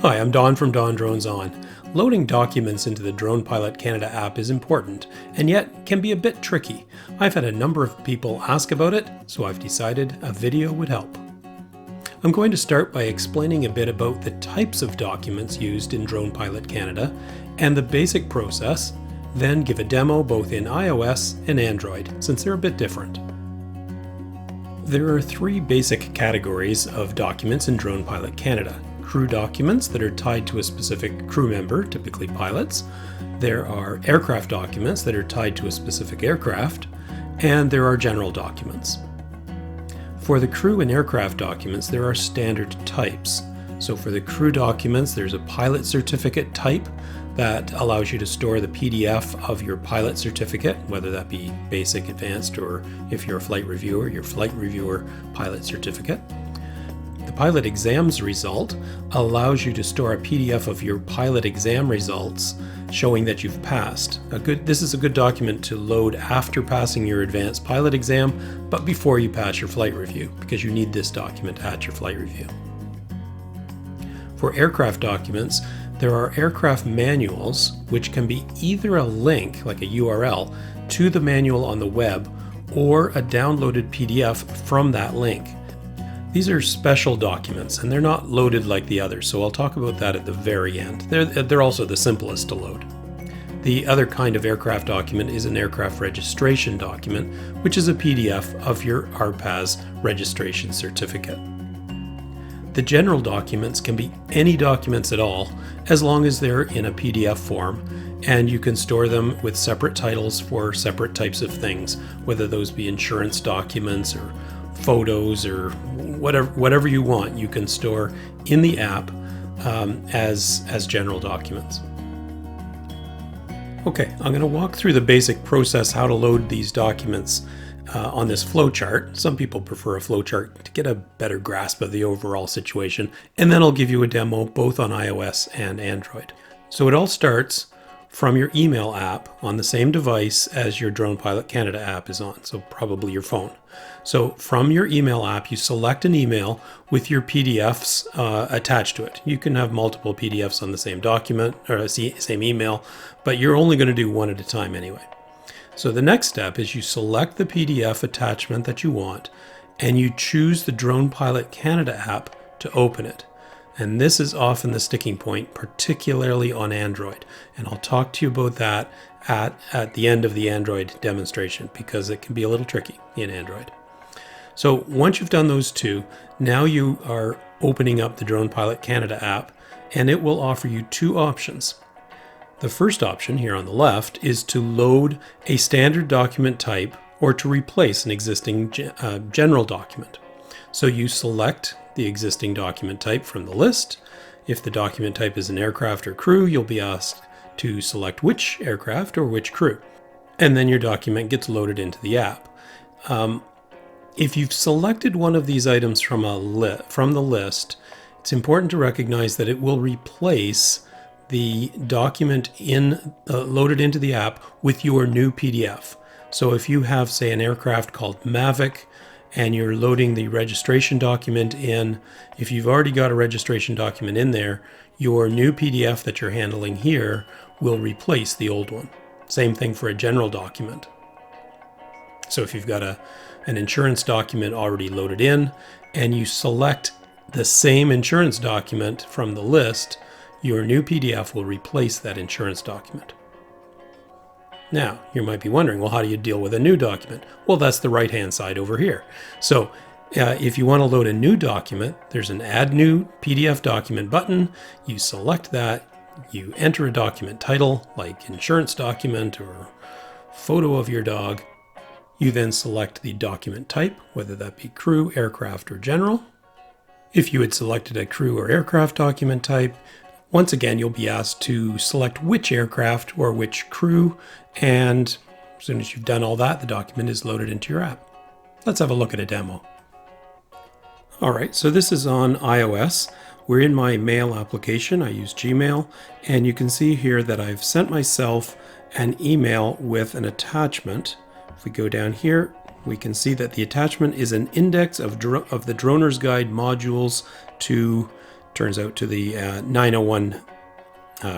Hi, I'm Don from Don Drones On. Loading documents into the Drone Pilot Canada app is important, and yet can be a bit tricky. I've had a number of people ask about it, so I've decided a video would help. I'm going to start by explaining a bit about the types of documents used in Drone Pilot Canada and the basic process, then give a demo both in iOS and Android, since they're a bit different. There are three basic categories of documents in Drone Pilot Canada. Crew documents that are tied to a specific crew member, typically pilots. There are aircraft documents that are tied to a specific aircraft, and there are general documents. For the crew and aircraft documents, there are standard types. So for the crew documents, there's a pilot certificate type that allows you to store the PDF of your pilot certificate, whether that be basic, advanced, or if you're a flight reviewer, your flight reviewer pilot certificate. The pilot exams result allows you to store a PDF of your pilot exam results showing that you've passed. This is a good document to load after passing your advanced pilot exam, but before you pass your flight review, because you need this document at your flight review. For aircraft documents, there are aircraft manuals, which can be either a link, like a URL, to the manual on the web, or a downloaded PDF from that link. These are special documents, and they're not loaded like the others, so I'll talk about that at the very end. They're also the simplest to load. The other kind of aircraft document is an aircraft registration document, which is a PDF of your RPAS registration certificate. The general documents can be any documents at all, as long as they're in a PDF form, and you can store them with separate titles for separate types of things, whether those be insurance documents or photos or whatever you want, you can store in the app as general documents. Okay, I'm going to walk through the basic process how to load these documents on this flowchart. Some people prefer a flowchart to get a better grasp of the overall situation, and then I'll give you a demo both on iOS and Android. So it all starts from your email app on the same device as your Drone Pilot Canada app is on, so probably your phone. So from your email app, you select an email with your PDFs attached to it. You can have multiple PDFs on the same document or same email, but you're only going to do one at a time anyway. So the next step is you select the PDF attachment that you want, and you choose the Drone Pilot Canada app to open it. And this is often the sticking point, particularly on Android. And I'll talk to you about that at the end of the Android demonstration, because it can be a little tricky in Android. So once you've done those two, now you are opening up the Drone Pilot Canada app, and it will offer you two options. The first option here on the left is to load a standard document type or to replace an existing general document. So you select the existing document type from the list. If the document type is an aircraft or crew, you'll be asked to select which aircraft or which crew. And then your document gets loaded into the app. If you've selected one of these items from the list, it's important to recognize that it will replace the document loaded into the app with your new PDF. So if you have, say, an aircraft called Mavic, and you're loading the registration document in, if you've already got a registration document in there, your new PDF that you're handling here will replace the old one. Same thing for a general document. So if you've got an insurance document already loaded in, and you select the same insurance document from the list, your new PDF will replace that insurance document. Now, you might be wondering, well, how do you deal with a new document? Well, that's the right-hand side over here. So if you want to load a new document, there's an Add New PDF Document button. You select that, you enter a document title, like insurance document or photo of your dog. You then select the document type, whether that be crew, aircraft, or general. If you had selected a crew or aircraft document type, once again, you'll be asked to select which aircraft or which crew, and as soon as you've done all that, the document is loaded into your app. Let's have a look at a demo. All right, so this is on iOS. We're in my mail application. I use Gmail, and you can see here that I've sent myself an email with an attachment. If we go down here, we can see that the attachment is an index of the Droner's Guide modules to turns out to the 901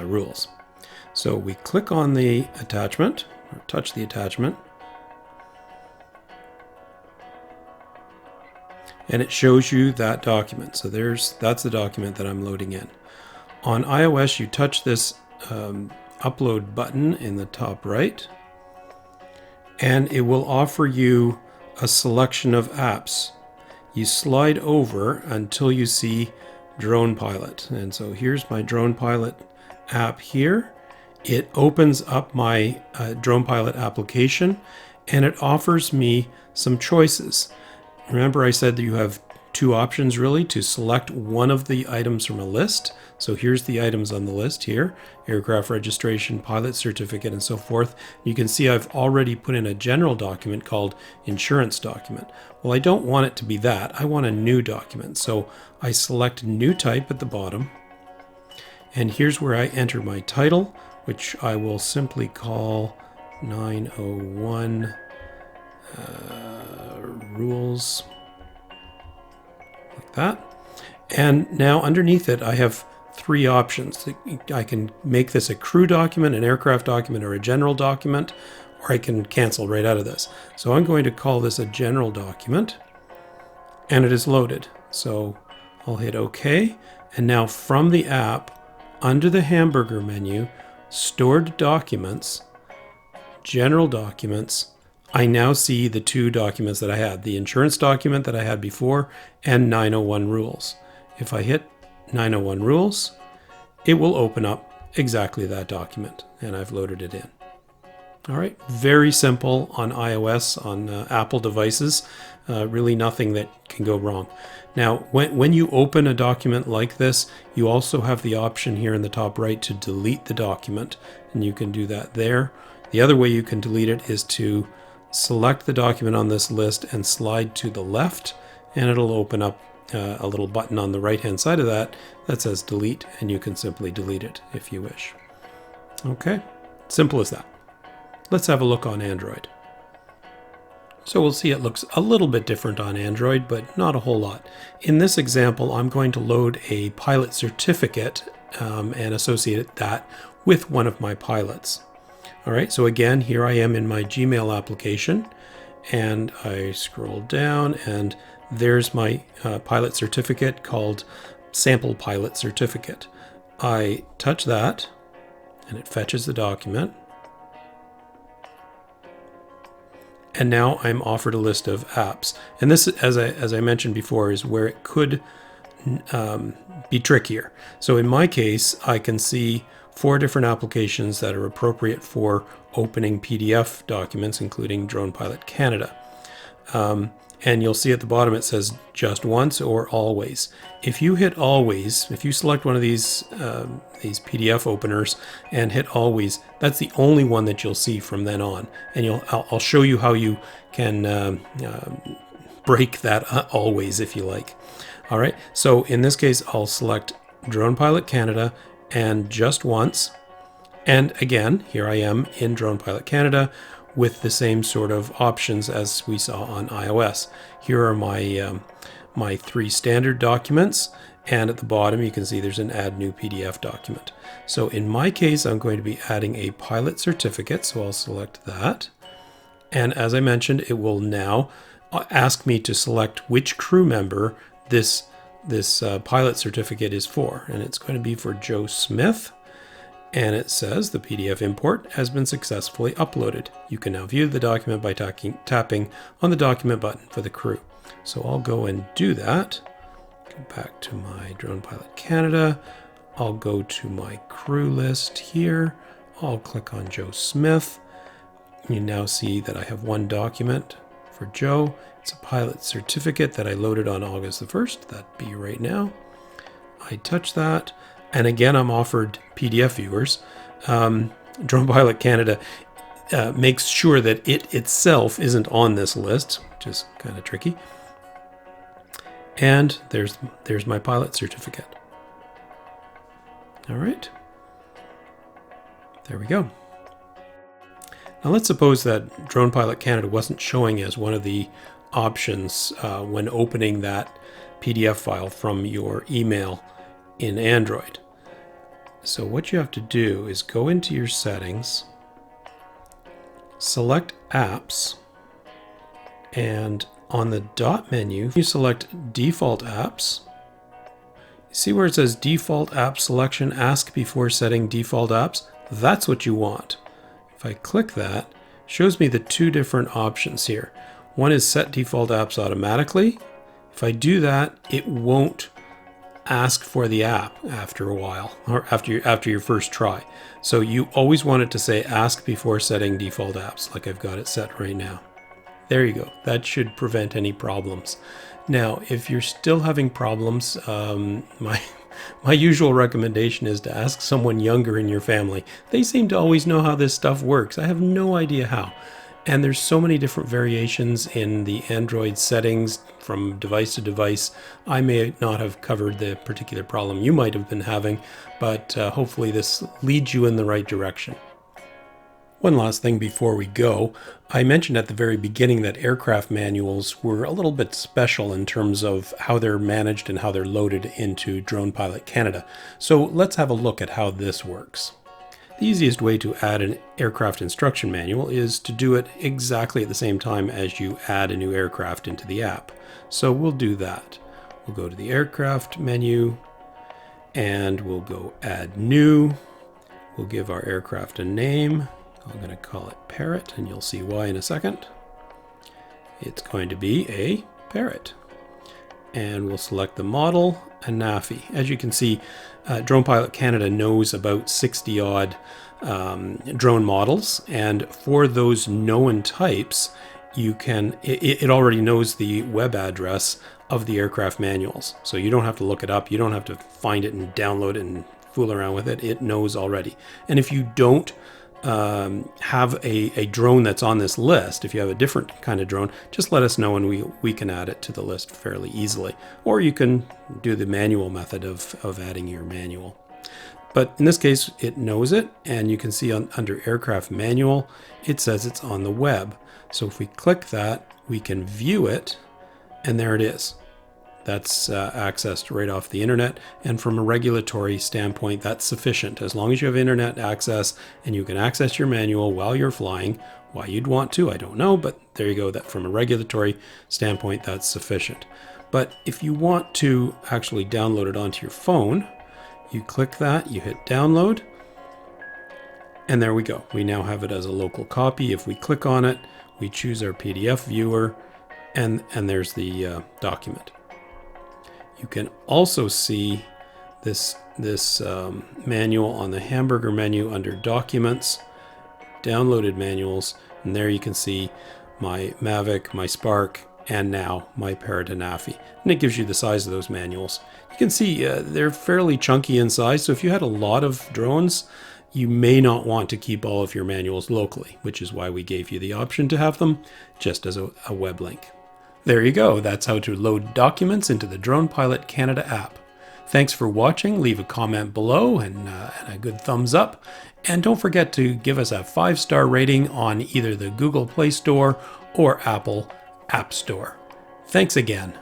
rules. So we click on the attachment, or touch the attachment, and it shows you that document. So that's the document that I'm loading in. On iOS, you touch this upload button in the top right, and it will offer you a selection of apps. You slide over until you see Drone Pilot. And so here's my Drone Pilot app here. It opens up my Drone Pilot application, and it offers me some choices. Remember I said that you have two options really to select one of the items from a list. So here's the items on the list here: aircraft registration, pilot certificate, and so forth. You can see I've already put in a general document called insurance document. Well, I don't want it to be that. I want a new document. So I select new type at the bottom. And here's where I enter my title, which I will simply call 901 rules, like that. And now underneath it, I have three options. I can make this a crew document, an aircraft document, or a general document, or I can cancel right out of this. So I'm going to call this a general document, and it is loaded. So I'll hit OK. And now from the app, under the hamburger menu, stored documents, general documents, I now see the two documents that I had, the insurance document that I had before and 901 rules. If I hit 901 rules, it will open up exactly that document, and I've loaded it in. All right, very simple on iOS, on Apple devices, really nothing that can go wrong. Now, when you open a document like this, you also have the option here in the top right to delete the document, and you can do that there. The other way you can delete it is to select the document on this list and slide to the left, and it'll open up a little button on the right hand side of that says delete, and you can simply delete it if you wish. Okay, simple as that. Let's have a look on Android. So we'll see it looks a little bit different on Android, but not a whole lot. In this example, I'm going to load a pilot certificate and associate that with one of my pilots. All right, so again, here I am in my Gmail application, and I scroll down, and there's my pilot certificate called Sample Pilot Certificate. I touch that, and it fetches the document. And now I'm offered a list of apps. And this, as I mentioned before, is where it could be trickier. So in my case, I can see 4 different applications that are appropriate for opening PDF documents, including Drone Pilot Canada. And you'll see at the bottom it says just once or always. If you hit always, if you select one of these PDF openers and hit always, that's the only one that you'll see from then on. And I'll show you how you can break that always if you like. All right, so in this case, I'll select Drone Pilot Canada and just once. And again, here I am in Drone Pilot Canada with the same sort of options as we saw on iOS. Here are my 3 standard documents, and at the bottom you can see there's an add new PDF document. So in my case, I'm going to be adding a pilot certificate, so I'll select that. And as I mentioned, it will now ask me to select which crew member this pilot certificate is for, and it's going to be for Joe Smith. And it says the PDF import has been successfully uploaded. You can now view the document by tapping on the document button for the crew. So I'll go and do that. Go back to my Drone Pilot Canada. I'll go to my crew list here. I'll click on Joe Smith. You now see that I have one document for Joe. It's a pilot certificate that I loaded on August the 1st. That'd be right now. I touch that. And again, I'm offered PDF viewers. Drone Pilot Canada makes sure that it itself isn't on this list, which is kind of tricky. And there's my pilot certificate. All right. There we go. Now let's suppose that Drone Pilot Canada wasn't showing as one of the options when opening that PDF file from your email in Android. So what you have to do is go into your settings, select apps, and on the dot menu, you select default apps. See where it says default app selection, ask before setting default apps? That's what you want. If I click that, it shows me the two different options here. One is set default apps automatically. If I do that, it won't ask for the app after a while, or after your first try. So you always want it to say ask before setting default apps, like I've got it set right now. There you go. That should prevent any problems. Now, if you're still having problems, my usual recommendation is to ask someone younger in your family. They seem to always know how this stuff works. I have no idea how. And there's so many different variations in the Android settings from device to device. I may not have covered the particular problem you might have been having, but hopefully this leads you in the right direction. One last thing before we go, I mentioned at the very beginning that aircraft manuals were a little bit special in terms of how they're managed and how they're loaded into Drone Pilot Canada. So let's have a look at how this works. The easiest way to add an aircraft instruction manual is to do it exactly at the same time as you add a new aircraft into the app. So we'll do that. We'll go to the aircraft menu and we'll go add new. We'll give our aircraft a name. I'm going to call it Parrot, and you'll see why in a second. It's going to be a Parrot. And we'll select the model, a NAFI. As you can see, Drone Pilot Canada knows about 60 odd drone models, and for those known types, it already knows the web address of the aircraft manuals. So you don't have to look it up, you don't have to find it and download it and fool around with it. It knows already. And if you don't have a drone that's on this list, if you have a different kind of drone, just let us know and we can add it to the list fairly easily. Or you can do the manual method of adding your manual. But in this case, it knows it, and you can see under aircraft manual, it says it's on the web. So if we click that, we can view it, and there it is. That's accessed right off the internet, and from a regulatory standpoint, that's sufficient. As long as you have internet access and you can access your manual while you're flying, why you'd want to, I don't know, but there you go. That from a regulatory standpoint, that's sufficient. But if you want to actually download it onto your phone, you click that, you hit download, and there we go. We now have it as a local copy. If we click on it, we choose our PDF viewer, and there's the document. You can also see this manual on the hamburger menu under Documents, Downloaded Manuals, and there you can see my Mavic, my Spark, and now my Parrot and NAFI. And it gives you the size of those manuals. You can see they're fairly chunky in size, so if you had a lot of drones, you may not want to keep all of your manuals locally, which is why we gave you the option to have them just as a web link. There you go. That's how to load documents into the Drone Pilot Canada app. Thanks for watching. Leave a comment below and a good thumbs up. And don't forget to give us a 5-star rating on either the Google Play Store or Apple App Store. Thanks again.